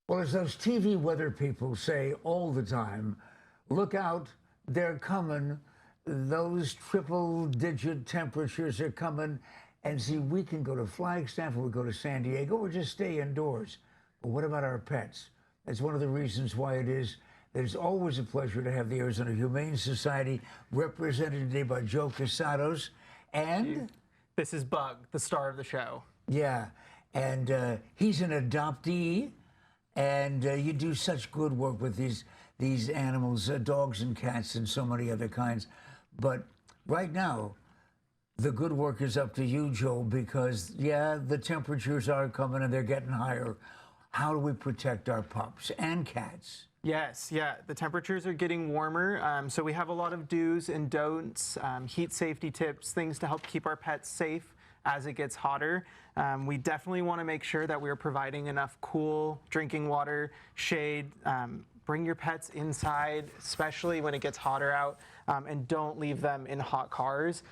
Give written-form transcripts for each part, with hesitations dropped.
Well, as those TV weather people say all the time, look out, they're coming. Those triple-digit temperatures are coming. And see, we can go to Flagstaff, or we go to San Diego, or just stay indoors. But what about our pets? That's one of the reasons why it is that it's always a pleasure to have the Arizona Humane Society represented today by Joe Casados. And this is Bug, the star of the show. yeah, and he's an adoptee. And you do such good work with these animals, dogs and cats and so many other kinds. But right now, the good work is up to you, Joe, because, yeah, the temperatures are coming and they're getting higher. How do we protect our pups and cats? Yes, yeah, the temperatures are getting warmer, so we have a lot of do's and don'ts, heat safety tips, things to help keep our pets safe as it gets hotter. We definitely want to make sure that we're providing enough cool drinking water, shade. Bring your pets inside, especially when it gets hotter out, and don't leave them in hot cars.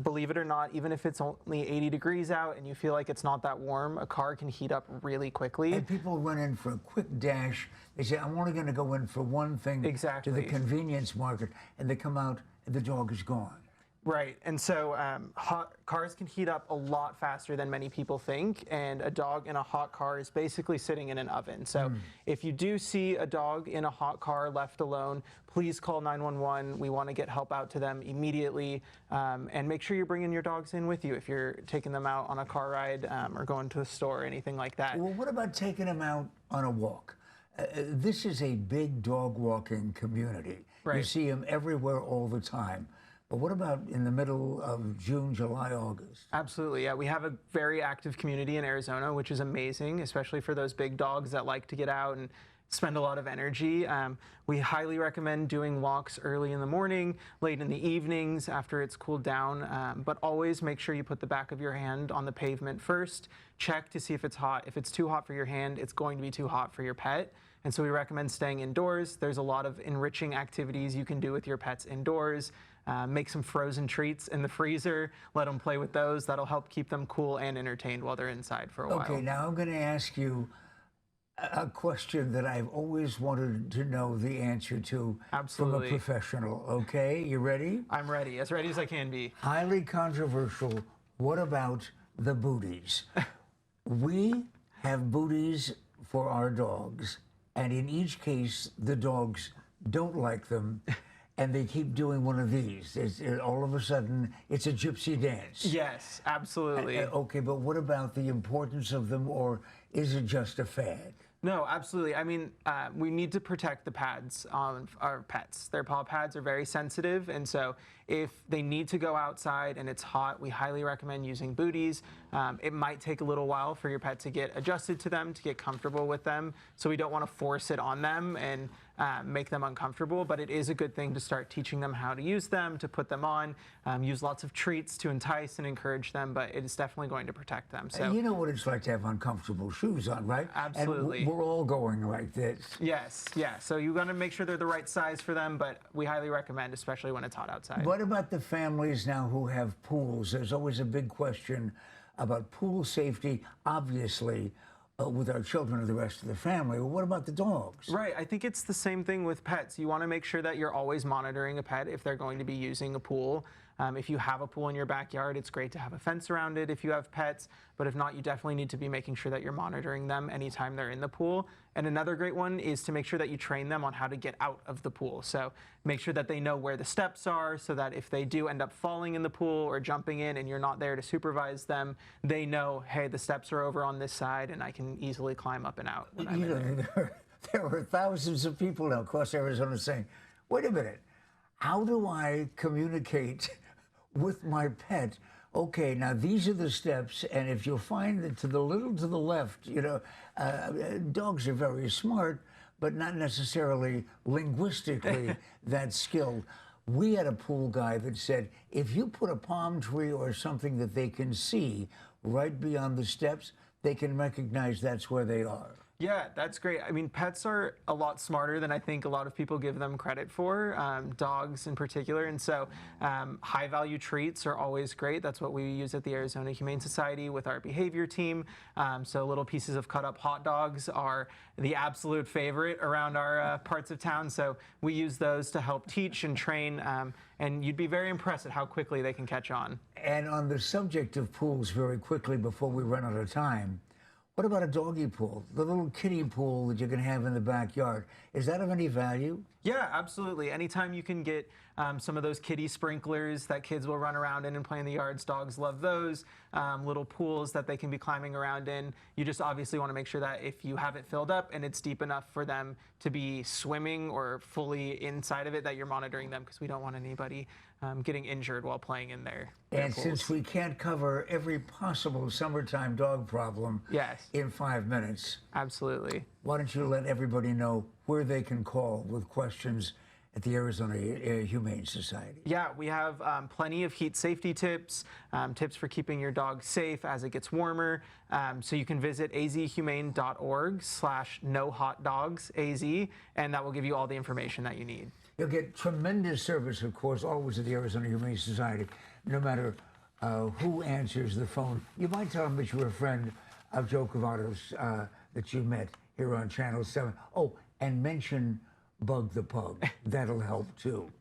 Believe it or not, even if it's only 80 degrees out and you feel like it's not that warm, a car can heat up really quickly. And people run in for a quick dash. They say, I'm only going to go in for one thing Exactly. to the convenience market, and they come out and the dog is gone. Right, and so cars can heat up a lot faster than many people think, and a dog in a hot car is basically sitting in an oven. So if you do see a dog in a hot car left alone, please call 911. We want to get help out to them immediately, and make sure you're bringing your dogs in with you if you're taking them out on a car ride or going to the store or anything like that. Well, what about taking them out on a walk? This is a big dog walking community. Right. You see them everywhere all the time. But what about in the middle of June, July, August? Absolutely, yeah. We have a very active community in Arizona, which is amazing, especially for those big dogs that like to get out and spend a lot of energy. We highly recommend doing walks early in the morning, late in the evenings after it's cooled down, but always make sure you put the back of your hand on the pavement first. Check to see if it's hot. If it's too hot for your hand, it's going to be too hot for your pet. And so we recommend staying indoors. There's a lot of enriching activities you can do with your pets indoors. Make some frozen treats in the freezer, let them play with those. That'll help keep them cool and entertained while they're inside for a while. Okay, now I'm going to ask you a question that I've always wanted to know the answer to Absolutely. from a professional, okay? You ready? I'm ready as I can be. Highly controversial. What about the booties? We have booties for our dogs, and in each case, the dogs don't like them. And they keep doing one of these. All of a sudden, it's a gypsy dance. Yes, absolutely. Okay, but what about the importance of them, or is it just a fad? No, absolutely. I mean, we need to protect the pads on our pets. Their paw pads are very sensitive, and so if they need to go outside and it's hot, we highly recommend using booties. It might take a little while for your pet to get adjusted to them, to get comfortable with them, so we don't want to force it on them and make them uncomfortable, but it is a good thing to start teaching them how to use them, to put them on, use lots of treats to entice and encourage them, but it is definitely going to protect them. So, and you know what it's like to have uncomfortable shoes on, right? Absolutely. And we're all going like this. Yes, yeah. So you got to make sure they're the right size for them, but we highly recommend, especially when it's hot outside. What about the families now who have pools? There's always a big question about pool safety, obviously, with our children or the rest of the family. Well, what about the dogs? Right. I think it's the same thing with pets. You want to make sure that you're always monitoring a pet if they're going to be using a pool. If you have a pool in your backyard, it's great to have a fence around it if you have pets, but if not, you definitely need to be making sure that you're monitoring them anytime they're in the pool. And another great one is to make sure that you train them on how to get out of the pool. So make sure that they know where the steps are, so that if they do end up falling in the pool or jumping in and you're not there to supervise them, they know, hey, the steps are over on this side and I can easily climb up and out when I'm in there. There are thousands of people now across Arizona saying, wait a minute, how do I communicate with my pet? Okay, now these are the steps, and if you'll find that to the left, you know, dogs are very smart, but not necessarily linguistically that skilled. We had a pool guy that said, if you put a palm tree or something that they can see right beyond the steps, they can recognize that's where they are. Yeah, that's great. I mean, pets are a lot smarter than I think a lot of people give them credit for, dogs in particular. And so, high value treats are always great. That's what we use at the Arizona Humane Society with our behavior team. So, little pieces of cut up hot dogs are the absolute favorite around our parts of town. So, we use those to help teach and train. And you'd be very impressed at how quickly they can catch on. And on the subject of pools, very quickly before we run out of time, what about a doggy pool? The little kiddie pool that you can have in the backyard. Is that of any value? Yeah, absolutely. Anytime you can get some of those kiddie sprinklers that kids will run around in and play in the yards, dogs love those. Little pools that they can be climbing around in. You just obviously want to make sure that if you have it filled up and it's deep enough for them to be swimming or fully inside of it, that you're monitoring them, because we don't want anybody getting injured while playing in there. And since we can't cover every possible summertime dog problem Yes, in 5 minutes, absolutely. why don't you let everybody know where they can call with questions at the Arizona Humane Society? Yeah, we have plenty of heat safety tips, tips for keeping your dog safe as it gets warmer. So you can visit azhumane.org/nohotdogsaz, and that will give you all the information that you need. You'll get tremendous service, of course, always at the Arizona Humane Society, no matter who answers the phone. You might tell them that you're a friend of Joe Cavato's that you met here on Channel 7. Oh, and mention Bug the Pug. That'll help, too.